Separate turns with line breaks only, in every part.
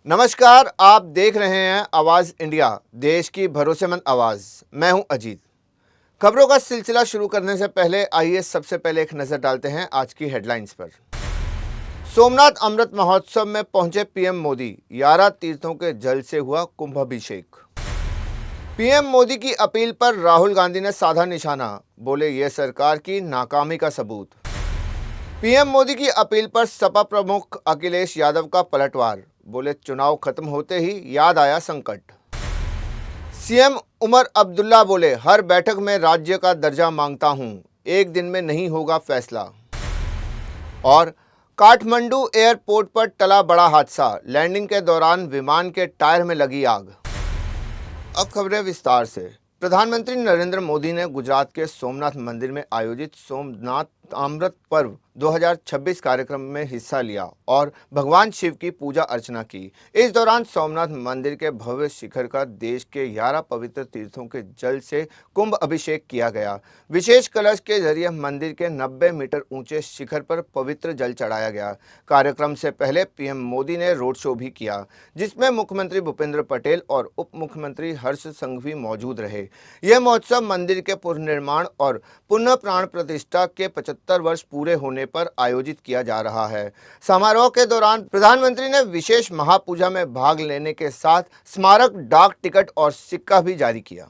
नमस्कार, आप देख रहे हैं आवाज़ इंडिया, देश की भरोसेमंद आवाज़। मैं हूं अजीत। खबरों का सिलसिला शुरू करने से पहले आइए सबसे पहले एक नज़र डालते हैं आज की हेडलाइंस पर। सोमनाथ अमृत महोत्सव में पहुंचे पीएम मोदी, 11 तीर्थों के जल से हुआ कुंभाभिषेक। पीएम मोदी की अपील पर राहुल गांधी ने साधा निशाना, बोले ये सरकार की नाकामी का सबूत। पीएम मोदी की अपील पर सपा प्रमुख अखिलेश यादव का पलटवार, बोले चुनाव खत्म होते ही याद आया संकट। सीएम उमर अब्दुल्ला बोले हर बैठक में राज्य का दर्जा मांगता हूं, एक दिन में नहीं होगा फैसला। और काठमांडू एयरपोर्ट पर टला बड़ा हादसा, लैंडिंग के दौरान विमान के टायर में लगी आग। अब खबरें विस्तार से। प्रधानमंत्री नरेंद्र मोदी ने गुजरात के सोमनाथ मंदिर में आयोजित सोमनाथ अमृत पर्व 2026 कार्यक्रम में हिस्सा लिया और भगवान शिव की पूजा अर्चना की। इस दौरान सोमनाथ मंदिर के भव्य शिखर का देश के 11 पवित्र तीर्थों के जल से कुंभ अभिषेक किया गया। विशेष कलश के जरिए मंदिर के 90 मीटर ऊंचे शिखर पर पवित्र जल चढ़ाया गया। कार्यक्रम से पहले पीएम मोदी ने रोड शो भी किया, जिसमें मुख्यमंत्री भूपेंद्र पटेल और उप मुख्यमंत्री हर्ष संघवी मौजूद रहे। यह महोत्सव मंदिर के पुनर्निर्माण और पुनः प्राण प्रतिष्ठा के 75 वर्ष पूरे होने पर आयोजित किया जा रहा है। समारोह के दौरान प्रधानमंत्री ने विशेष महापूजा में भाग लेने के साथ स्मारक डाक टिकट और सिक्का भी जारी किया।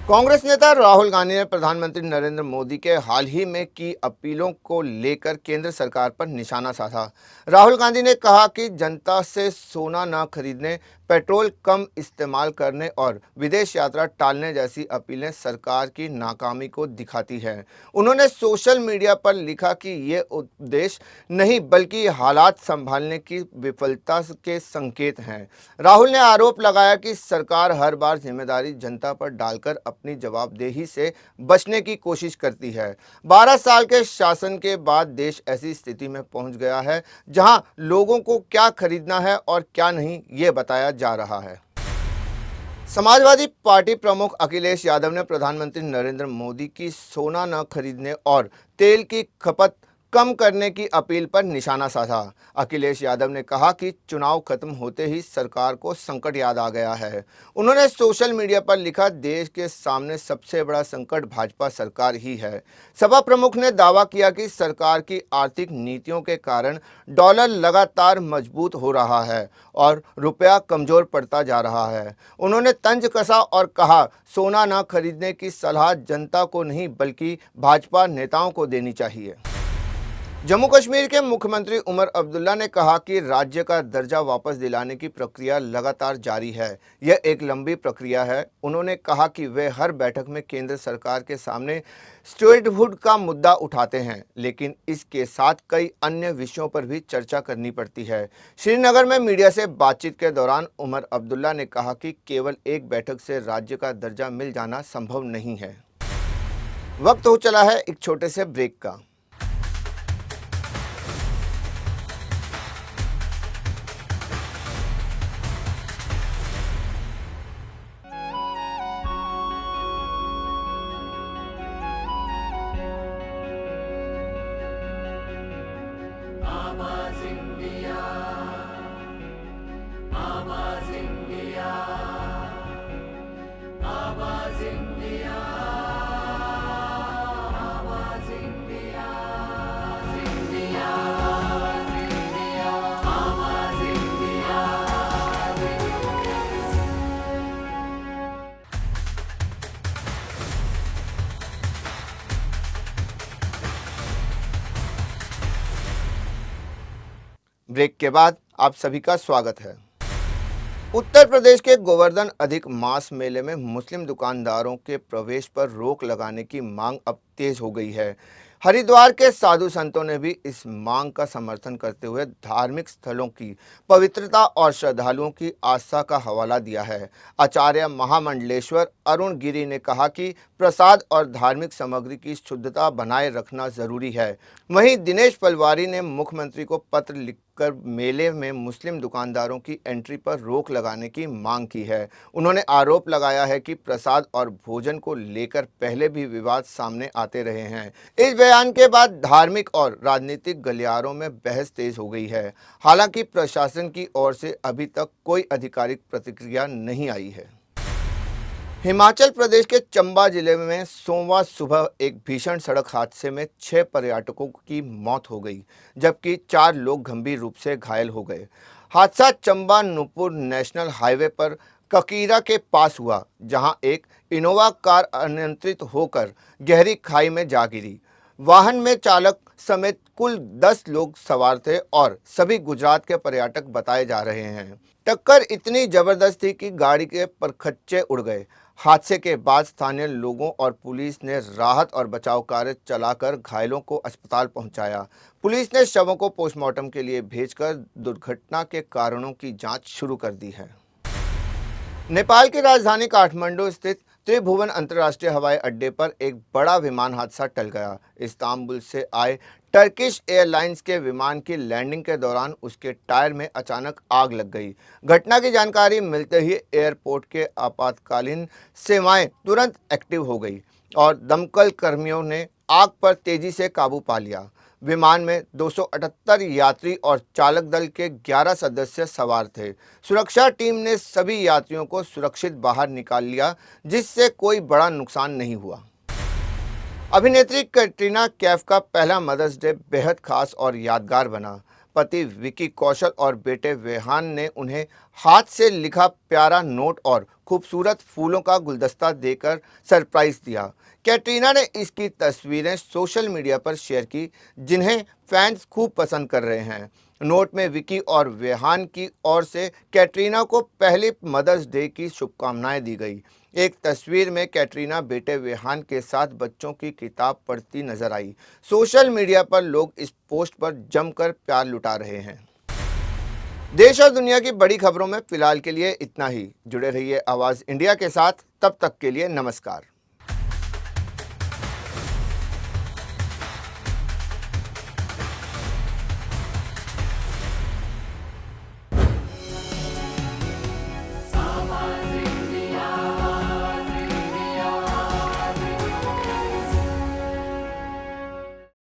कांग्रेस नेता राहुल गांधी ने प्रधानमंत्री नरेंद्र मोदी के हाल ही में की अपीलों को लेकर केंद्र सरकार पर निशाना साधा। राहुल गांधी ने कहा कि जनता से सोना न खरीदने, पेट्रोल कम इस्तेमाल करने और विदेश यात्रा टालने जैसी अपीलें सरकार की नाकामी को दिखाती हैं। उन्होंने सोशल मीडिया पर लिखा कि ये उपदेश नहीं बल्कि हालात संभालने की विफलता के संकेत हैं। राहुल ने आरोप लगाया कि सरकार हर बार जिम्मेदारी जनता पर डालकर अपनी जवाबदेही से बचने की कोशिश करती है। 12 साल के शासन के बाद देश ऐसी स्थिति में पहुंच गया है जहां लोगों को क्या खरीदना है और क्या नहीं, ये बताया जा रहा है। समाजवादी पार्टी प्रमुख अखिलेश यादव ने प्रधानमंत्री नरेंद्र मोदी की सोना न खरीदने और तेल की खपत कम करने की अपील पर निशाना साधा। अखिलेश यादव ने कहा कि चुनाव खत्म होते ही सरकार को संकट याद आ गया है। उन्होंने सोशल मीडिया पर लिखा, देश के सामने सबसे बड़ा संकट भाजपा सरकार ही है। सपा प्रमुख ने दावा किया कि सरकार की आर्थिक नीतियों के कारण डॉलर लगातार मजबूत हो रहा है और रुपया कमजोर पड़ता जा रहा है। उन्होंने तंज कसा और कहा, सोना न खरीदने की सलाह जनता को नहीं बल्कि भाजपा नेताओं को देनी चाहिए। जम्मू कश्मीर के मुख्यमंत्री उमर अब्दुल्ला ने कहा कि राज्य का दर्जा वापस दिलाने की प्रक्रिया लगातार जारी है। यह एक लंबी प्रक्रिया है। उन्होंने कहा कि वे हर बैठक में केंद्र सरकार के सामने स्टेटहुड का मुद्दा उठाते हैं, लेकिन इसके साथ कई अन्य विषयों पर भी चर्चा करनी पड़ती है। श्रीनगर में मीडिया से बातचीत के दौरान उमर अब्दुल्ला ने कहा कि केवल एक बैठक से राज्य का दर्जा मिल जाना संभव नहीं है। वक्त हो चला है एक छोटे से ब्रेक का। ब्रेक के बाद आप सभी का स्वागत है। उत्तर प्रदेश के गोवर्धन अधिक मास मेले में मुस्लिम दुकानदारों के प्रवेश पर रोक लगाने की मांग अब तेज हो गई है। हरिद्वार के साधु संतों ने भी इस मांग का समर्थन करते हुए धार्मिक स्थलों की पवित्रता और श्रद्धालुओं की आस्था का हवाला दिया है। आचार्य महामंडलेश्वर अरुण गिरी ने कहा कि प्रसाद और धार्मिक सामग्री की शुद्धता बनाए रखना जरूरी है। वहीं दिनेश पलवारी ने मुख्यमंत्री को पत्र लिखकर मेले में मुस्लिम दुकानदारों की एंट्री पर रोक लगाने की मांग की है। उन्होंने आरोप लगाया है कि प्रसाद और भोजन को लेकर पहले भी विवाद सामने आते रहे हैं। इस बयान के बाद धार्मिक और राजनीतिक गलियारों में बहस तेज हो गई है। हालांकि प्रशासन की ओर से अभी तक कोई आधिकारिक प्रतिक्रिया नहीं आई है। हिमाचल प्रदेश के चंबा जिले में सोमवार सुबह एक भीषण सड़क हादसे में 6 पर्यटकों की मौत हो गई, जबकि 4 लोग गंभीर रूप से घायल हो गए। हादसा चंबा नुपुर नेशनल हाईवे पर ककीरा के पास हुआ, जहां एक इनोवा कार अनियंत्रित होकर गहरी खाई में जा गिरी। वाहन में चालक समेत कुल 10 लोग सवार थे और सभी गुजरात के पर्यटक बताए जा रहे हैं। टक्कर इतनी जबरदस्त थी कि गाड़ी के परखच्चे उड़ गए। हादसे के बाद स्थानीय लोगों और पुलिस ने राहत और बचाव कार्य चलाकर घायलों को अस्पताल पहुंचाया। पुलिस ने शवों को पोस्टमार्टम के लिए भेजकर दुर्घटना के कारणों की जांच शुरू कर दी है। नेपाल की राजधानी काठमांडू स्थित त्रिभुवन अंतर्राष्ट्रीय हवाई अड्डे पर एक बड़ा विमान हादसा टल गया। इस्तांबुल से आए टर्किश एयरलाइंस के विमान की लैंडिंग के दौरान उसके टायर में अचानक आग लग गई। घटना की जानकारी मिलते ही एयरपोर्ट के आपातकालीन सेवाएं तुरंत एक्टिव हो गई और दमकल कर्मियों ने आग पर तेजी से काबू पा लिया। विमान में 278 यात्री और चालक दल के 11 सदस्य सवार थे। सुरक्षा टीम ने सभी यात्रियों को सुरक्षित बाहर निकाल लिया, जिससे कोई बड़ा नुकसान नहीं हुआ। अभिनेत्री कैटरीना कैफ का पहला मदर्स डे बेहद खास और यादगार बना। पति विकी कौशल और बेटे वेहान ने उन्हें हाथ से लिखा प्यारा नोट और खूबसूरत फूलों का गुलदस्ता देकर सरप्राइज दिया। कैटरीना ने इसकी तस्वीरें सोशल मीडिया पर शेयर की, जिन्हें फैंस खूब पसंद कर रहे हैं। नोट में विकी और वेहान की ओर से कैटरीना को पहले मदर्स डे की शुभकामनाएं दी गई। एक तस्वीर में कैटरीना बेटे वेहान के साथ बच्चों की किताब पढ़ती नजर आई। सोशल मीडिया पर लोग इस पोस्ट पर जमकर प्यार लुटा रहे हैं। देश और दुनिया की बड़ी खबरों में फिलहाल के लिए इतना ही। जुड़े रहिए आवाज़ इंडिया के साथ। तब तक के लिए नमस्कार।